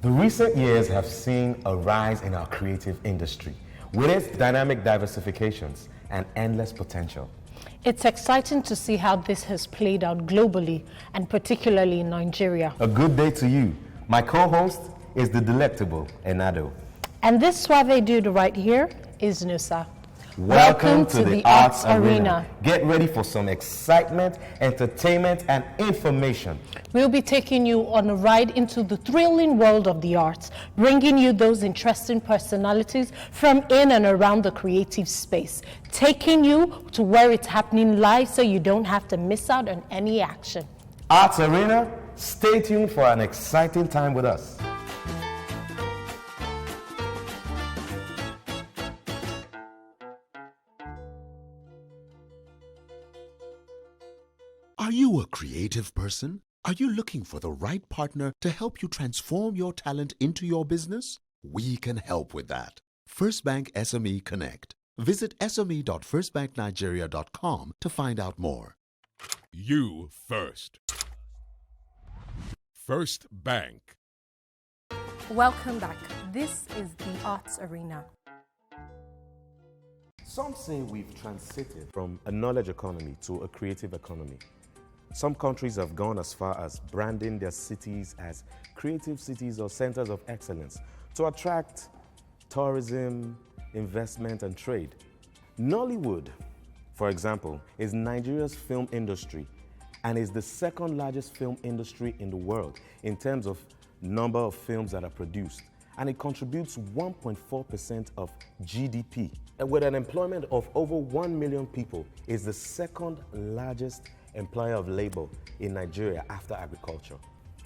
The recent years have seen a rise in our creative industry with its dynamic diversifications and endless potential. It's exciting to see how this has played out globally and particularly in Nigeria. A good day to you. My co-host is the delectable Enado. And this suave dude right here is Nusa. Welcome to the Arts Arena. Get ready for some excitement, entertainment, and information. We'll be taking you on a ride into the thrilling world of the arts, bringing you those interesting personalities from in and around the creative space, taking you to where it's happening live so you don't have to miss out on any action. Arts Arena, stay tuned for an exciting time with us. Are you a creative person? Are you looking for the right partner to help you transform your talent into your business? We can help with that. First Bank SME Connect. Visit sme.firstbanknigeria.com to find out more. You first. First Bank. Welcome back. This is the Arts Arena. Some say we've transited from a knowledge economy to a creative economy. Some countries have gone as far as branding their cities as creative cities or centers of excellence to attract tourism, investment, and trade. Nollywood, for example, is Nigeria's film industry and is the second largest film industry in the world in terms of number of films that are produced. And it contributes 1.4% of GDP. And with an employment of over 1 million people, is the second largest employer of labor in Nigeria after agriculture.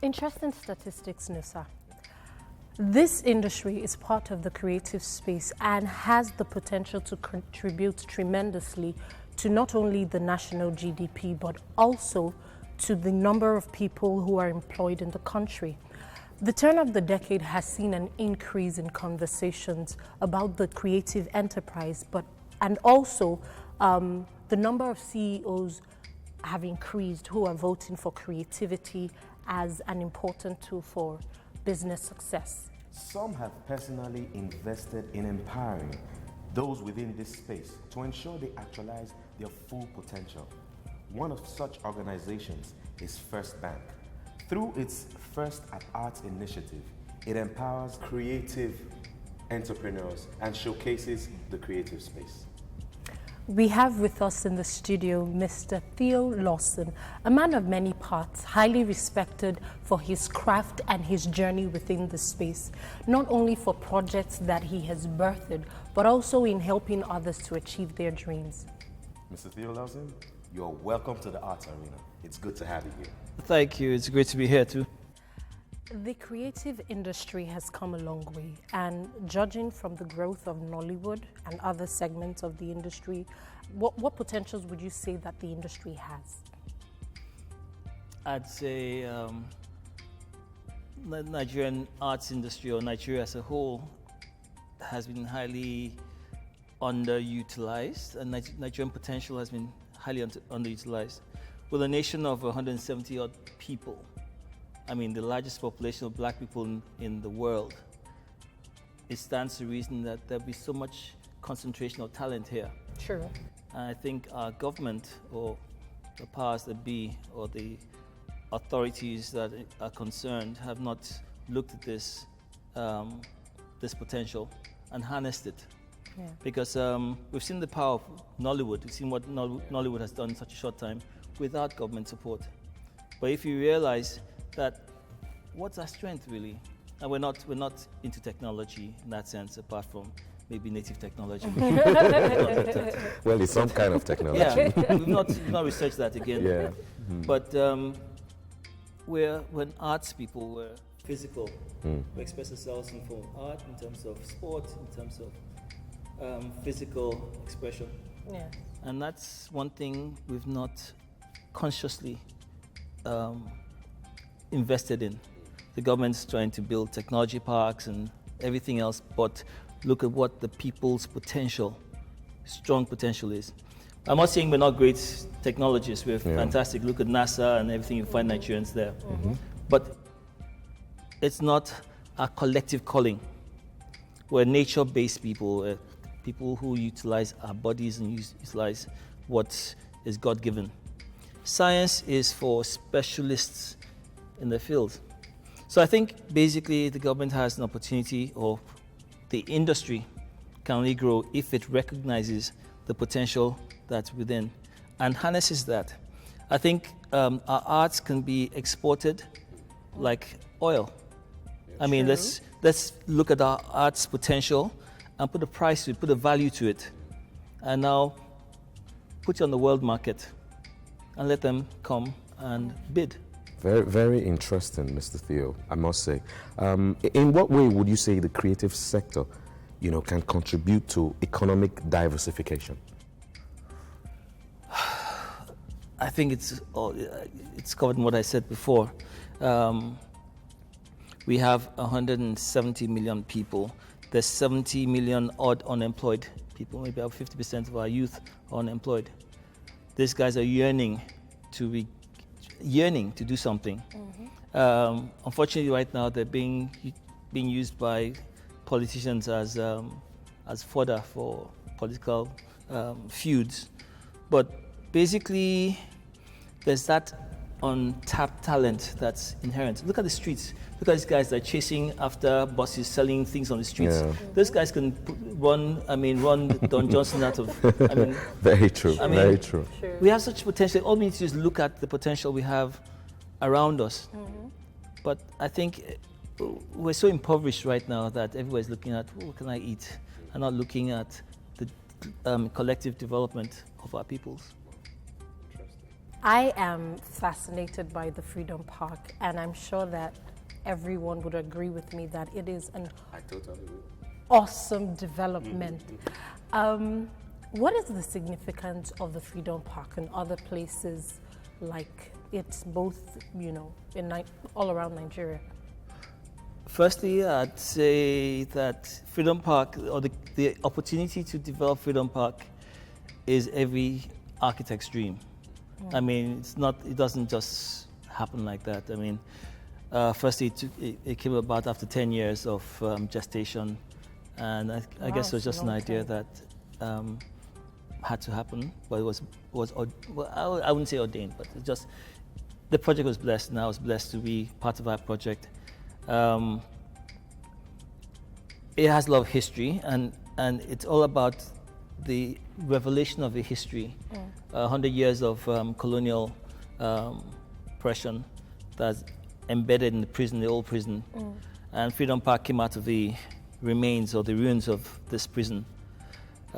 Interesting statistics, Nusa. This industry is part of the creative space and has the potential to contribute tremendously to not only the national GDP, but also to the number of people who are employed in the country. The turn of the decade has seen an increase in conversations about the creative enterprise, and also the number of CEOs have increased who are voting for creativity as an important tool for business success. Some have personally invested in empowering those within this space to ensure they actualize their full potential. One of such organizations is First Bank. Through its First at Arts initiative, it empowers creative entrepreneurs and showcases the creative space. We have with us in the studio Mr. Theo Lawson, a man of many parts, highly respected for his craft and his journey within the space, not only for projects that he has birthed, but also in helping others to achieve their dreams. Mr. Theo Lawson, you're welcome to the Arts Arena. It's good to have you here. Thank you. It's great to be here too. The creative industry has come a long way, and judging from the growth of Nollywood and other segments of the industry, what potentials would you say that the industry has? I'd say the Nigerian arts industry, or Nigeria as a whole, has been highly underutilized, and Nigerian potential has been highly underutilized. With a nation of 170 odd people, I mean, the largest population of black people in the world, it stands to reason that there'll be so much concentration of talent here. True. And I think our government, or the powers that be, or the authorities that are concerned, have not looked at this potential and harnessed it. Yeah. Because we've seen the power of Nollywood. We've seen what Nollywood has done in such a short time without government support. But if you realize that, what's our strength really? And we're not into technology in that sense, apart from maybe native technology. Well, it's some kind of technology. Yeah, we've not researched that again. Yeah. Mm-hmm. But when arts people were physical, we express ourselves in form of art, in terms of sport, in terms of physical expression. Yeah. And that's one thing we've not consciously invested in. The government's trying to build technology parks and everything else, but look at what the people's potential, strong potential is. I'm not saying we're not great technologists. We're fantastic. Look at NASA and everything, you find Nigerians there. Mm-hmm. But it's not our collective calling. We're nature-based people, people who utilize our bodies and utilize what is God-given. Science is for specialists in the field. So I think basically the government has an opportunity, or the industry can only grow if it recognizes the potential that's within and harnesses that. I think our arts can be exported like oil. I mean, let's look at our arts potential and put a price to it, put a value to it, and now put it on the world market and let them come and bid. Very, very interesting, Mr. Theo, I must say. In what way would you say the creative sector, can contribute to economic diversification? I think it's covered in what I said before. We have 170 million people. There's 70 million odd unemployed people. Maybe about 50% of our youth are unemployed. These guys are yearning to do something. Mm-hmm. Unfortunately, right now they're being used by politicians as fodder for political feuds. But basically, there's that untapped talent that's inherent. Look at the streets. Look at these guys that are chasing after buses, selling things on the streets. Yeah. Those guys can run Don Johnson out of. Very true. Very true. We have such potential. All we need to do is look at the potential we have around us. Mm-hmm. But I think we're so impoverished right now that everybody's looking at what can I eat, and not looking at the collective development of our peoples. I am fascinated by the Freedom Park, and I'm sure that everyone would agree with me that it is an awesome development. What is the significance of the Freedom Park and other places like it, both, all around Nigeria? Firstly, I'd say that Freedom Park, or the opportunity to develop Freedom Park, is every architect's dream. I mean, it doesn't just happen like that. I mean, firstly, it came about after 10 years of gestation, and I guess it was just an idea that had to happen, but it was I wouldn't say ordained, but it just, the project was blessed, and I was blessed to be part of that project. It has a lot of history, and it's all about the revelation of the history. 100 years of colonial oppression that's embedded in the prison, the old prison. And Freedom Park came out of the remains or the ruins of this prison. It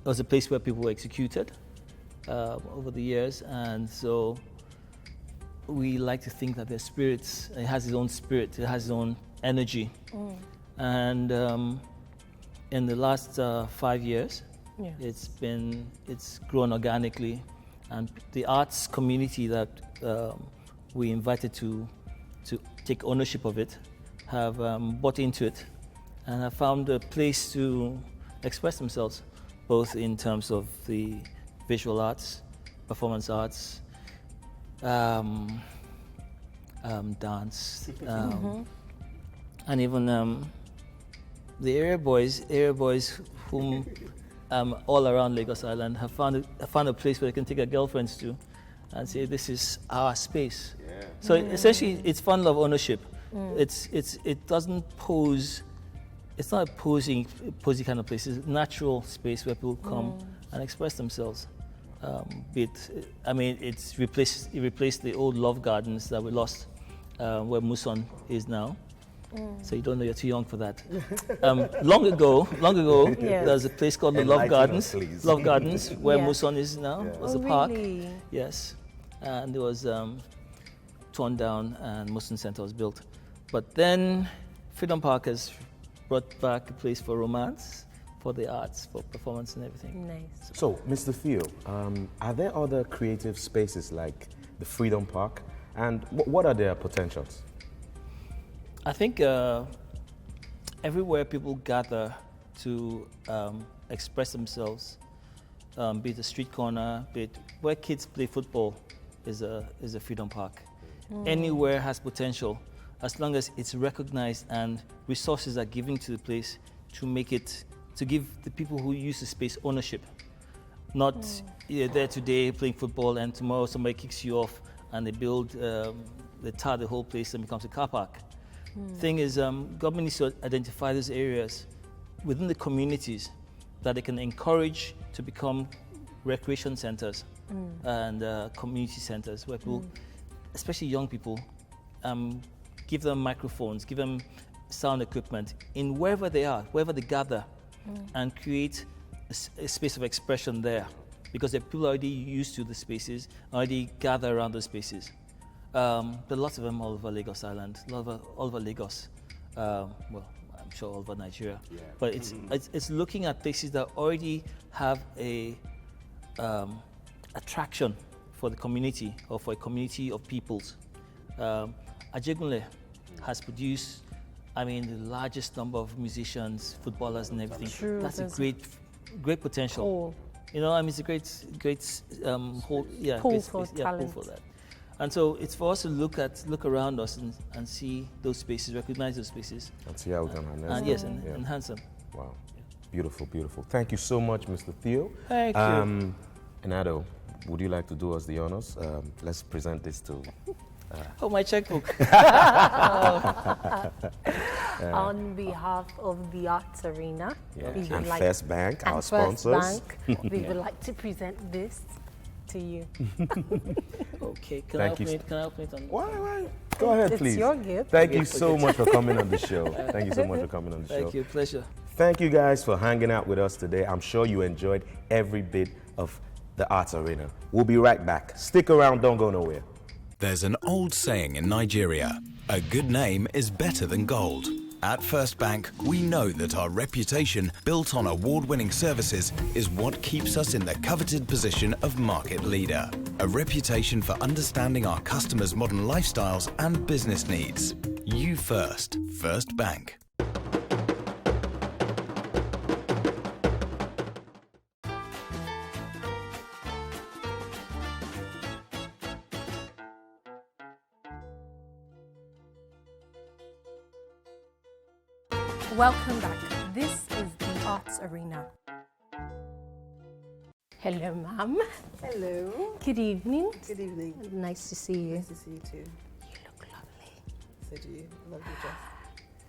was a place where people were executed over the years, and so we like to think that their spirits, it has its own spirit, it has its own energy. And in the last 5 years, yes, it's grown organically, and the arts community that we invited to take ownership of it have bought into it and have found a place to express themselves, both in terms of the visual arts, performance arts, dance, and even the area boys whom all around Lagos Island have found a place where they can take their girlfriends to and say, this is our space. Yeah. So essentially, it's fun love ownership. It doesn't pose. It's not a posy kind of place. It's a natural space where people come and express themselves. It replaced the old love gardens that we lost, where Muson is now. So you don't know, you're too young for that. Long ago, yes, there was a place called the Love Gardens. Love Gardens, where Muson is now. It was a park. Really? Yes, and it was torn down, and Muson Center was built. But then Freedom Park has brought back a place for romance, for the arts, for performance and everything. Nice. So, Mr. Theo, are there other creative spaces like the Freedom Park, and what are their potentials? I think everywhere people gather to express themselves, be it a street corner, be it where kids play football, is a Freedom Park. Anywhere has potential. as long as it's recognized and resources are given to the place to make it, to give the people who use the space ownership. Not you're there today playing football and tomorrow somebody kicks you off and they build, they tar the whole place and becomes a car park. Thing is, government needs to identify those areas within the communities that they can encourage to become recreation centers and community centers where people, especially young people, give them microphones, give them sound equipment in wherever they are, wherever they gather, and create a space of expression there, because the people are already used to the spaces, already gather around those spaces. But lots of them all over Lagos Island, all over Lagos. Well, I'm sure all over Nigeria. Yeah. But it's looking at places that already have a attraction for the community or for a community of peoples. Ajegunle has produced, I mean, the largest number of musicians, footballers, and everything. True, that's a great potential. Pool. You know, I mean, it's a great whole, yeah, Pool great for space, yeah, talent. pool for that. And so it's for us to look around us and see those spaces, recognize those spaces. And see how we can enhance And them. yes, and enhance them. Wow. Beautiful, beautiful. Thank you so much, Mr. Theo. Thank you. Enado, would you like to do us the honors? Let's present this to... Oh, my checkbook. On behalf of the Arts Arena, we would and like, First Bank, and our First sponsors. Bank, we would like to present this to you. Okay, can Thank I you. open it on? Why? Go ahead, It's please. your gift. Thank you so much for coming on the show. Thank you so much for coming on the show. Thank you, pleasure. Thank you guys for hanging out with us today. I'm sure you enjoyed every bit of the Arts Arena. We'll be right back. Stick around, don't go nowhere. There's an old saying in Nigeria, a good name is better than gold. At First Bank, we know that our reputation, built on award-winning services, is what keeps us in the coveted position of market leader. A reputation for understanding our customers' modern lifestyles and business needs. You first, First Bank. Welcome back. This is the Arts Arena. Hello, ma'am. Hello. Good evening. Good evening. Nice to see you. Nice to see you too. You look lovely. So do you. Love your dress.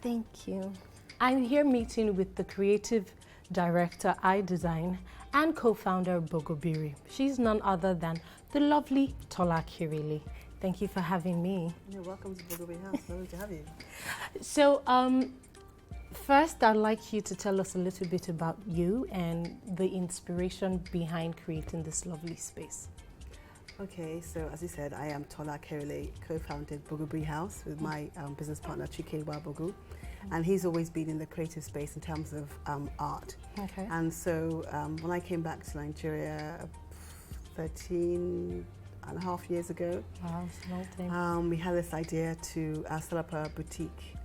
Thank you. I'm here meeting with the creative director, iDesign, and co-founder of Bogobiri. She's none other than the lovely Tola Kirili. Thank you for having me. You're welcome to Bogobiri House. Lovely to have you. So, first, I'd like you to tell us a little bit about you and the inspiration behind creating this lovely space. Okay, so as you said, I am Tola Kirili, co-founded Bogobiri House with my business partner Chike Wabogu, and he's always been in the creative space in terms of art. Okay. And so when I came back to Nigeria 13 and a half years ago, Wow, it's a long time. we had this idea to set up a boutique,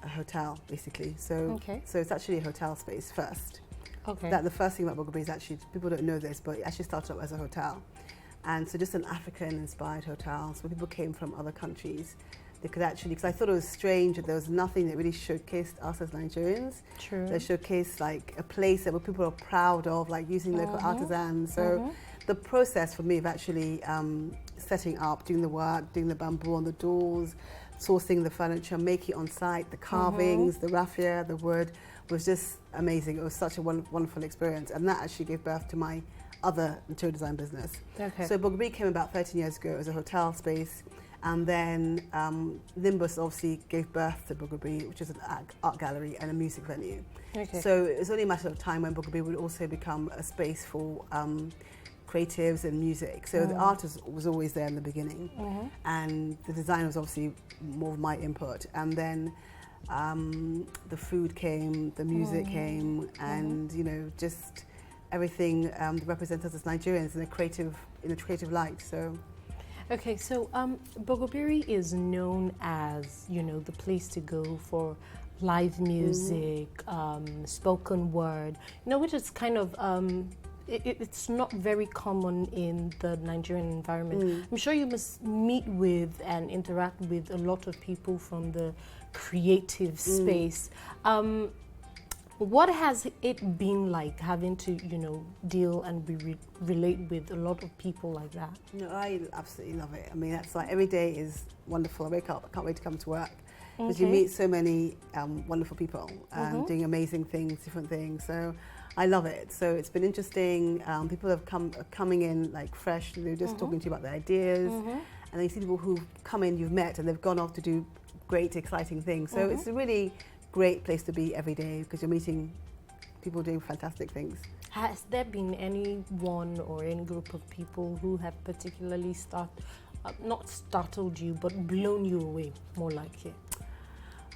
a hotel basically. So it's actually a hotel space first. Okay. That the first thing about Bogobiri is actually, people don't know this, but it actually started up as a hotel. And so just an African-inspired hotel. So when people came from other countries, they could actually, because I thought it was strange that there was nothing that really showcased us as Nigerians. True. That showcased like a place that people are proud of, like using local artisans. So the process for me of actually setting up, doing the work, doing the bamboo on the doors, sourcing the furniture, making it on site, the carvings, the raffia, the wood, was just amazing. It was such a wonderful experience. And that actually gave birth to my other interior design business. Okay. So Bogobiri came about 13 years ago as a hotel space. And then Nimbus obviously gave birth to Bogobiri, which is an art gallery and a music venue. Okay. So it was only a matter of time when Bogobiri would also become a space for creatives and music. So the art was always there in the beginning, and the design was obviously more of my input. And then the food came, the music came, and you know, just everything that represents us as Nigerians in a creative light. So. Okay, so Bogobiri is known as, you know, the place to go for live music, spoken word, you know, which is kind of it's not very common in the Nigerian environment. I'm sure you must meet with and interact with a lot of people from the creative space. What has it been like having to, deal and relate with a lot of people like that? No, I absolutely love it. I mean, that's like every day is wonderful. I wake up, I can't wait to come to work because you meet so many wonderful people doing amazing things, different things. So I love it. So it's been interesting. People have coming in like fresh. They're just talking to you about their ideas, and then you see people who've come in, you've met, and they've gone off to do great, exciting things. So it's a really great place to be every day because you're meeting people doing fantastic things. Has there been anyone or any group of people who have particularly not startled you, but blown you away, more like it?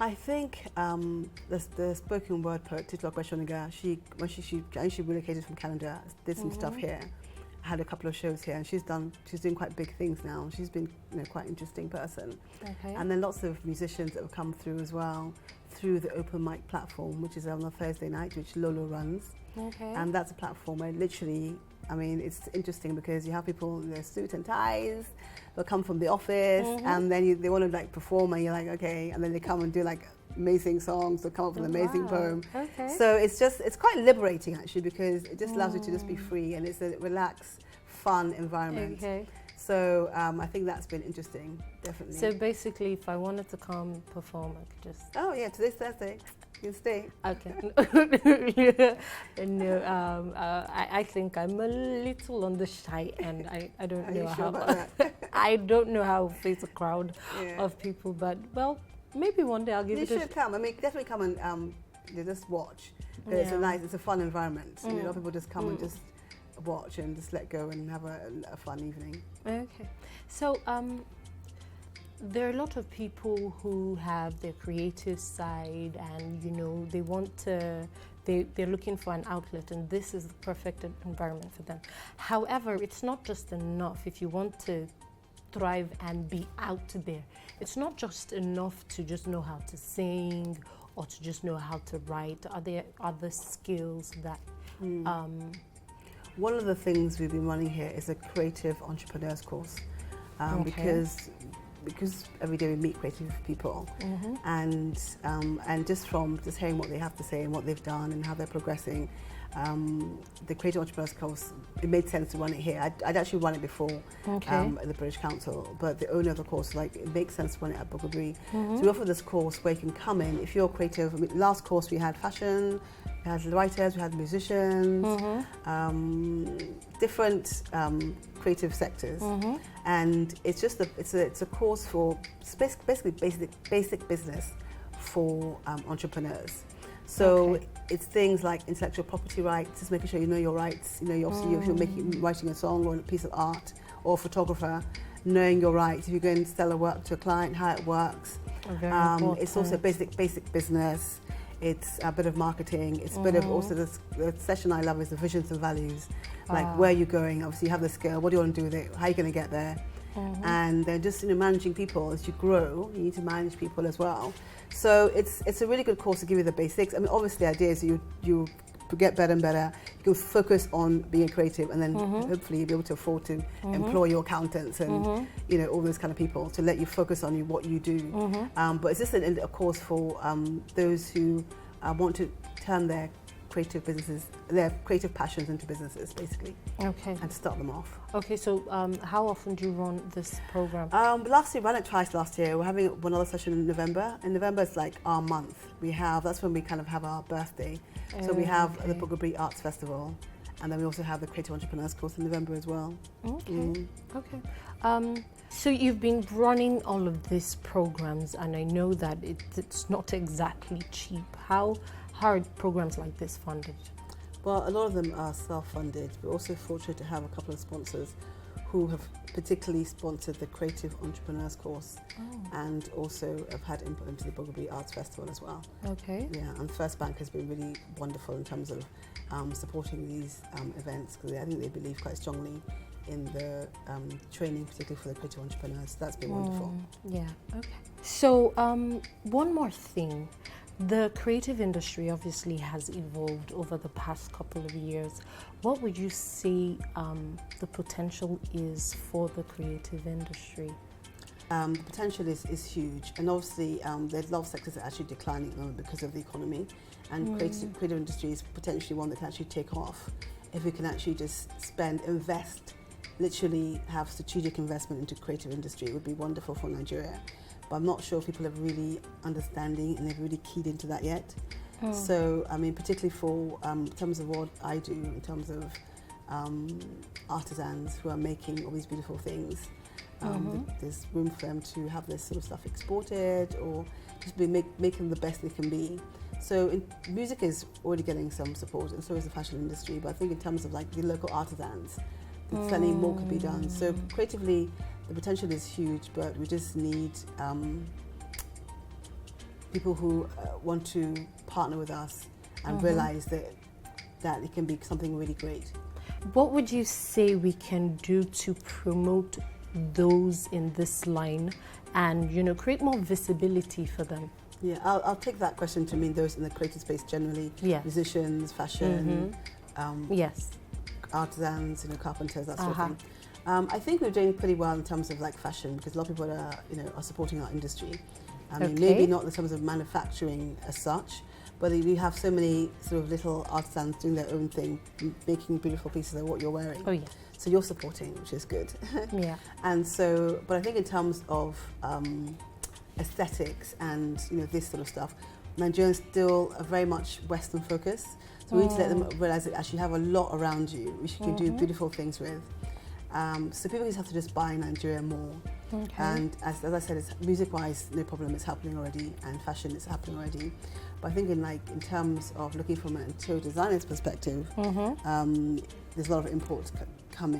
I think the spoken word poet Titulope Shoniga, she relocated from Canada, did some stuff here, had a couple of shows here, and she's doing quite big things now. She's been quite an interesting person. Okay. And then lots of musicians that have come through as well through the open mic platform, which is on a Thursday night, which Lolo runs. Okay. And that's a platform where literally, I mean, it's interesting because you have people in their suits and ties, they'll come from the office, and then they want to like perform, and you're like, okay, and then they come and do like amazing songs, they'll come up with an amazing poem. Okay. So it's quite liberating actually, because it just allows you to just be free, and it's a relaxed, fun environment. Okay. So I think that's been interesting, definitely. So basically, if I wanted to come perform, I could just... Oh yeah, today's Thursday. You can stay. Okay. No, I think I'm a little on the shy end. I don't know how. I don't know how to face a crowd of people, but well, maybe one day I'll give it a... You should come. I mean, definitely come and just watch. It's a fun environment. A lot of people just come and just watch and just let go and have a fun evening. Okay. So there are a lot of people who have their creative side, and they want to, they're looking for an outlet, and this is the perfect environment for them. However, it's not just enough if you want to thrive and be out there. It's not just enough to just know how to sing or to just know how to write. Are there other skills that one of the things we've been running here is a creative entrepreneurs course, because every day we meet creative people, and just from hearing what they have to say and what they've done and how they're progressing, the creative entrepreneurs course, it made sense to run it here. I'd actually run it before at the British Council, but the owner of the course it makes sense to run it at Bugabri. So we offer this course where you can come in if you're creative. I mean, last course we had fashion, we had writers, we had musicians, different creative sectors, and it's just it's a course for basically basic business for entrepreneurs. So it's things like intellectual property rights, just making sure you know your rights. If you're writing a song or a piece of art, or a photographer, knowing your rights. If you're going to sell a work to a client, how it works. It's also basic business. It's a bit of marketing. It's a bit of also the session I love is the visions and values, like where you're going. Obviously, you have the skill. What do you want to do with it? How are you going to get there? And then just managing people as you grow. You need to manage people as well. So it's a really good course to give you the basics. I mean, obviously, the idea is you get better and better. You can focus on being creative, and then hopefully you'll be able to afford to employ your accountants and all those kind of people to let you focus on what you do. But it's just a course for those who want to turn their creative businesses, their creative passions into businesses, basically. Okay. And start them off. Okay, so how often do you run this program? Last year, we ran it twice last year. We're having one other session in November. In November, it's like our month. That's when we kind of have our birthday. So we have the Bugabri Arts Festival, and then we also have the Creative Entrepreneurs course in November as well. Okay. Okay. So you've been running all of these programs, and I know that it's not exactly cheap. How are programs like this funded? Well, a lot of them are self-funded. We're also fortunate to have a couple of sponsors who have particularly sponsored the Creative Entrepreneurs course, and also have had input into the Bugabri Arts Festival as well. Okay. Yeah, and First Bank has been really wonderful in terms of supporting these events, because I think they believe quite strongly in the training, particularly for the creative entrepreneurs. So that's been wonderful. Yeah, okay. So one more thing. The creative industry obviously has evolved over the past couple of years. What would you say the potential is for the creative industry? The potential is huge, and obviously there's a lot of sectors that are actually declining at the moment because of the economy, and creative industry is potentially one that can actually take off if we can actually just invest, literally have strategic investment into creative industry. It would be wonderful for Nigeria, but I'm not sure if people are really understanding and they've really keyed into that yet. So, I mean, particularly for in terms of what I do, in terms of artisans who are making all these beautiful things, there's room for them to have this sort of stuff exported or just making the best they can be. So music is already getting some support, and so is the fashion industry. But I think in terms of like the local artisans, certainly more could be done. So creatively, the potential is huge, but we just need people who want to partner with us and realize that it can be something really great. What would you say we can do to promote those in this line and, you know, create more visibility for them? Yeah, I'll take that question to mean those in the creative space generally. Yeah. Musicians, fashion, yes, artisans, you know, carpenters, that sort of thing. I think we're doing pretty well in terms of like fashion, because a lot of people are supporting our industry. I mean, maybe not in terms of manufacturing as such, but we have so many sort of little artisans doing their own thing, making beautiful pieces of what you're wearing. Oh yeah. So you're supporting, which is good. Yeah. And so, but I think in terms of aesthetics and, you know, this sort of stuff, Nigerians still are very much Western focused. So we need to let them realize that actually you have a lot around you, which you can do beautiful things with. So people just have to just buy Nigeria more. Okay. And as I said, it's music-wise, no problem, it's happening already, and fashion is happening already. But I think in terms of looking from an interior designer's perspective, there's a lot of imports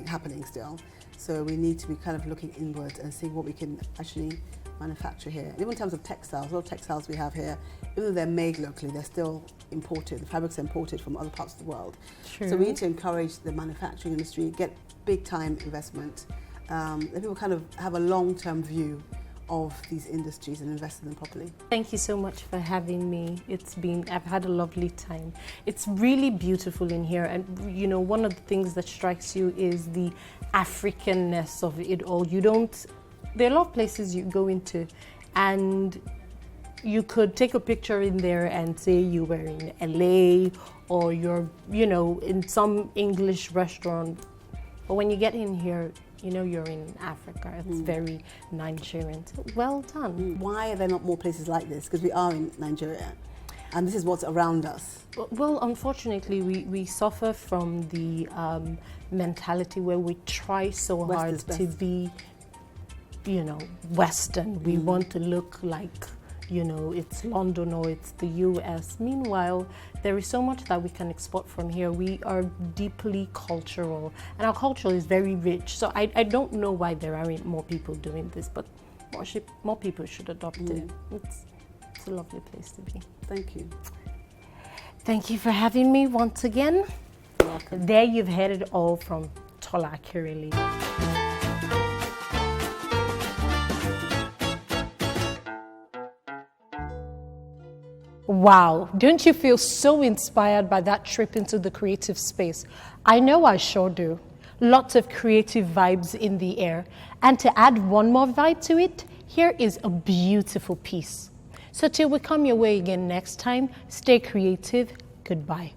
happening still. So we need to be kind of looking inwards and seeing what we can actually manufacture here. And even in terms of textiles, a lot of textiles we have here, even though they're made locally, they're still imported. The fabrics are imported from other parts of the world. True. So we need to encourage the manufacturing industry, get big time investment, let people kind of have a long-term view of these industries and invest in them properly. Thank you so much for having me. I've had a lovely time. It's really beautiful in here, and you know, one of the things that strikes you is the Africanness of it all. There are a lot of places you go into and you could take a picture in there and say you were in LA or you're, you know, in some English restaurant. But when you get in here, you know you're in Africa. It's very Nigerian. Well done. Why are there not more places like this? Because we are in Nigeria, and this is what's around us. Well, unfortunately, we suffer from the mentality where we try so hard to be, you know, Western. We want to look like, you know, it's London or it's the US. Meanwhile, there is so much that we can export from here. We are deeply cultural, and our culture is very rich. So I don't know why there aren't more people doing this, but more people should adopt it. It's a lovely place to be. Thank you. Thank you for having me once again. You're welcome. There you've heard it all from Tola Akirili. Wow, don't you feel so inspired by that trip into the creative space? I know I sure do. Lots of creative vibes in the air. And to add one more vibe to it, here is a beautiful piece. So till we come your way again next time, stay creative. Goodbye.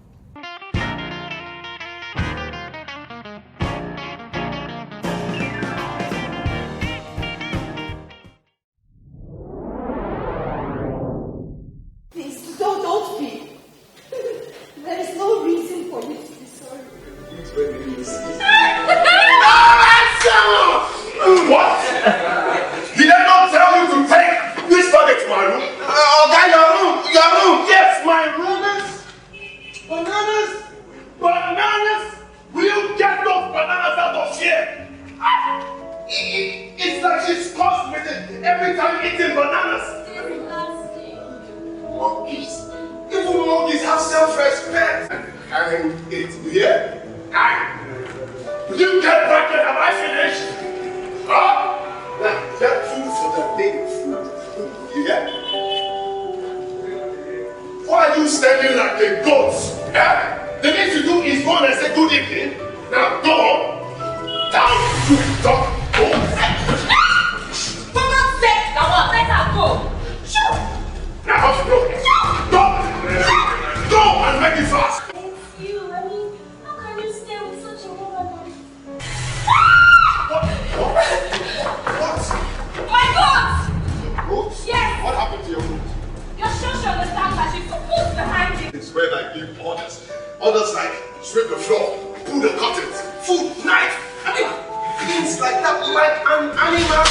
are you standing like a goat? Eh? The next you do is go and say good evening. Now go on. Down to the top. Go. For God's sake, now what? Let her go. Sure. Now how to go? Go. Go and make it fast. It's you. I mean, how can you stay with such a woman? What? My God! Your roots? Yes. What happened to your roots? You're sure she understands that she's supposed behind you. It's when I give orders. Orders like sweep the floor, pull the curtains, food, knife. I mean, things like that, like an animal.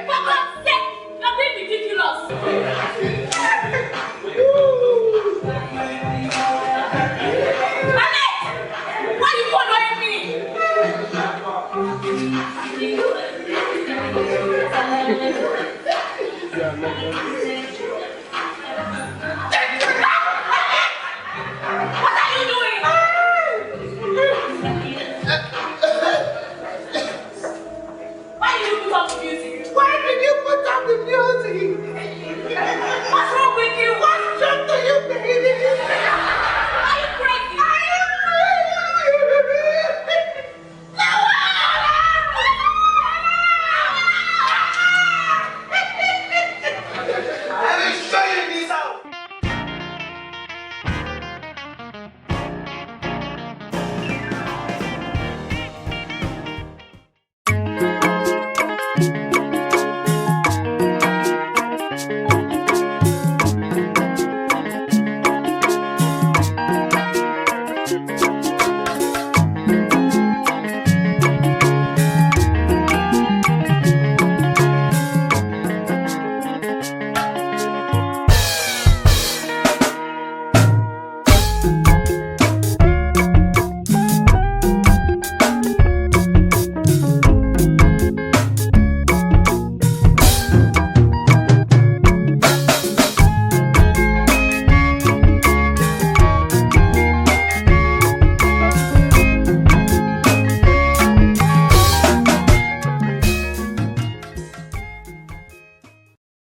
For God's sake, you're being ridiculous.